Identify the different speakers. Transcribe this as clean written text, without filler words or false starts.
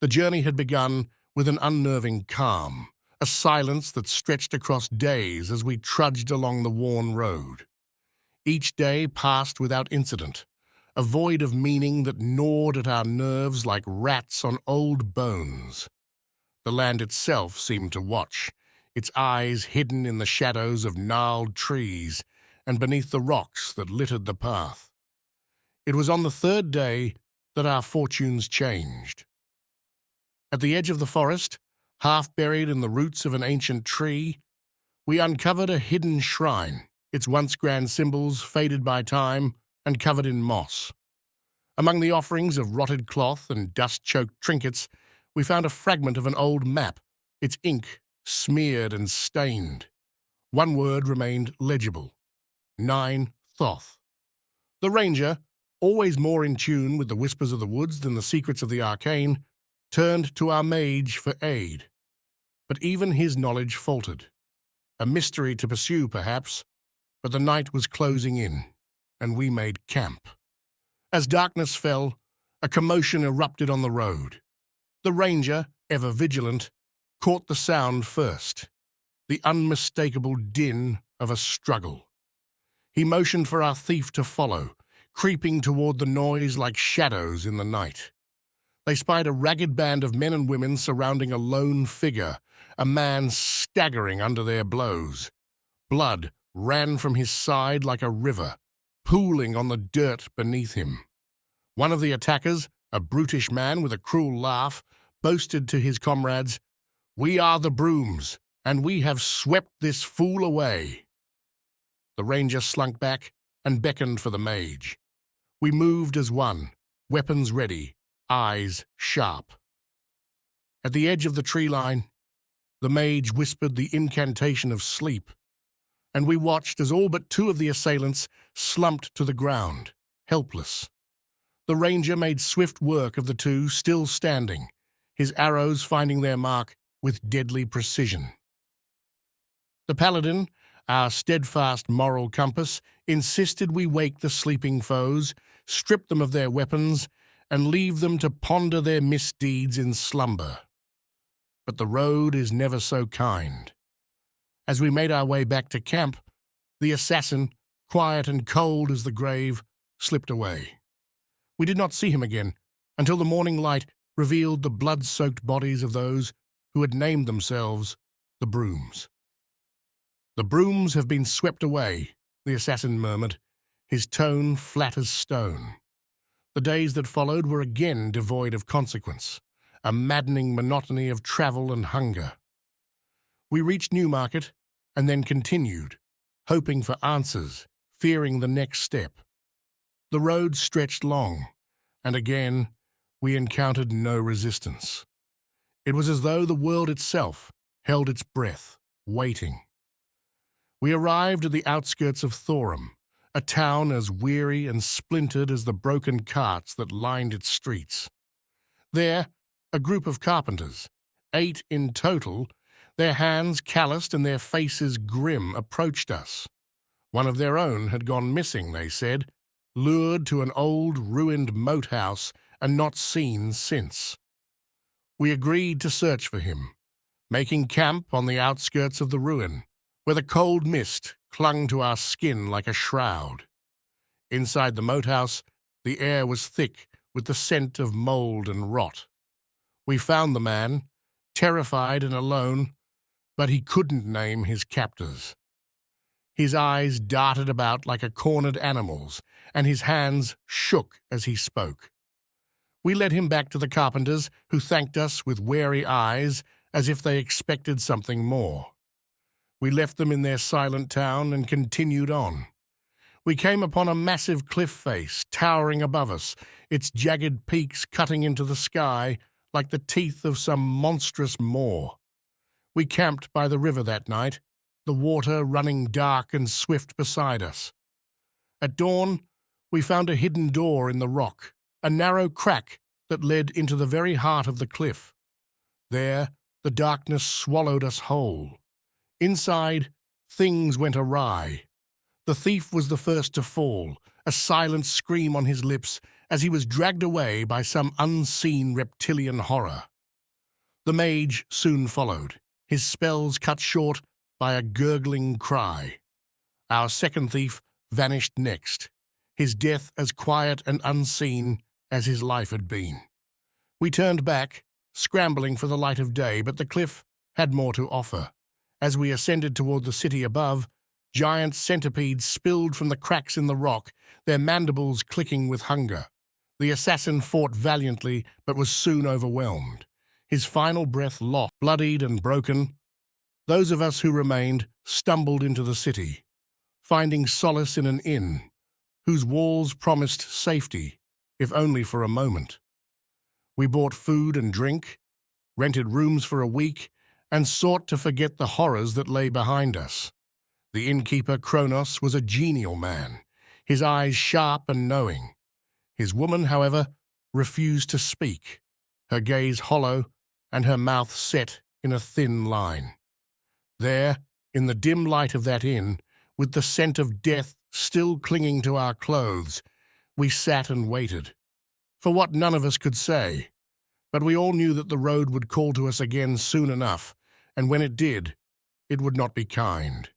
Speaker 1: The journey had begun with an unnerving calm, a silence that stretched across days as we trudged along the worn road. Each day passed without incident, a void of meaning that gnawed at our nerves like rats on old bones. The land itself seemed to watch, its eyes hidden in the shadows of gnarled trees and beneath the rocks that littered the path. It was on the third day that our fortunes changed. At the edge of the forest, half buried in the roots of an ancient tree, we uncovered a hidden shrine, its once grand symbols faded by time and covered in moss. Among the offerings of rotted cloth and dust-choked trinkets, we found a fragment of an old map, its ink smeared and stained. One word remained legible: Nine Thoth. The ranger, always more in tune with the whispers of the woods than the secrets of the arcane, turned to our mage for aid. But even his knowledge faltered. A mystery to pursue, perhaps, but the night was closing in, and we made camp. As darkness fell, a commotion erupted on the road. The ranger, ever vigilant, caught the sound first, the unmistakable din of a struggle. He motioned for our thief to follow, creeping toward the noise like shadows in the night. They spied a ragged band of men and women surrounding a lone figure, a man staggering under their blows. Blood ran from his side like a river, pooling on the dirt beneath him. One of the attackers, a brutish man with a cruel laugh, boasted to his comrades, "We are the brooms, and we have swept this fool away." The ranger slunk back and beckoned for the mage. We moved as one, weapons ready, eyes sharp. At the edge of the tree line, the mage whispered the incantation of sleep, and we watched as all but two of the assailants slumped to the ground, helpless. The ranger made swift work of the two still standing, his arrows finding their mark with deadly precision. The paladin, our steadfast moral compass, insisted we wake the sleeping foes, strip them of their weapons, and leave them to ponder their misdeeds in slumber. But the road is never so kind. As we made our way back to camp, the assassin, quiet and cold as the grave, slipped away. We did not see him again until the morning light revealed the blood-soaked bodies of those who had named themselves the Brooms. "The brooms have been swept away," the assassin murmured, his tone flat as stone. The days that followed were again devoid of consequence, a maddening monotony of travel and hunger. We reached Newmarket and then continued, hoping for answers, fearing the next step. The road stretched long, and again we encountered no resistance. It was as though the world itself held its breath, waiting. We arrived at the outskirts of Thorham, a town as weary and splintered as the broken carts that lined its streets. There, a group of carpenters, 8 in total, their hands calloused and their faces grim, approached us. One of their own had gone missing, they said, lured to an old, ruined moat house and not seen since. We agreed to search for him, making camp on the outskirts of the ruin, where the cold mist clung to our skin like a shroud. Inside the moat house, the air was thick with the scent of mold and rot. We found the man, terrified and alone, but he couldn't name his captors. His eyes darted about like a cornered animal's, and his hands shook as he spoke. We led him back to the carpenters, who thanked us with wary eyes as if they expected something more. We left them in their silent town and continued on. We came upon a massive cliff face towering above us, its jagged peaks cutting into the sky like the teeth of some monstrous maw. We camped by the river that night, the water running dark and swift beside us. At dawn, we found a hidden door in the rock, a narrow crack that led into the very heart of the cliff. There, the darkness swallowed us whole. Inside, things went awry. The thief was the first to fall, a silent scream on his lips as he was dragged away by some unseen reptilian horror. The mage soon followed, his spells cut short by a gurgling cry. Our second thief vanished next, his death as quiet and unseen as his life had been. We turned back, scrambling for the light of day, but the cliff had more to offer. As we ascended toward the city above, giant centipedes spilled from the cracks in the rock, their mandibles clicking with hunger. The assassin fought valiantly, but was soon overwhelmed. His final breath lost, bloodied and broken. Those of us who remained stumbled into the city, finding solace in an inn, whose walls promised safety, if only for a moment. We bought food and drink, rented rooms for a week, and sought to forget the horrors that lay behind us. The innkeeper, Kronos, was a genial man, his eyes sharp and knowing. His woman, however, refused to speak, her gaze hollow and her mouth set in a thin line. There, in the dim light of that inn, with the scent of death still clinging to our clothes, we sat and waited, for what none of us could say. But we all knew that the road would call to us again soon enough, and when it did, it would not be kind.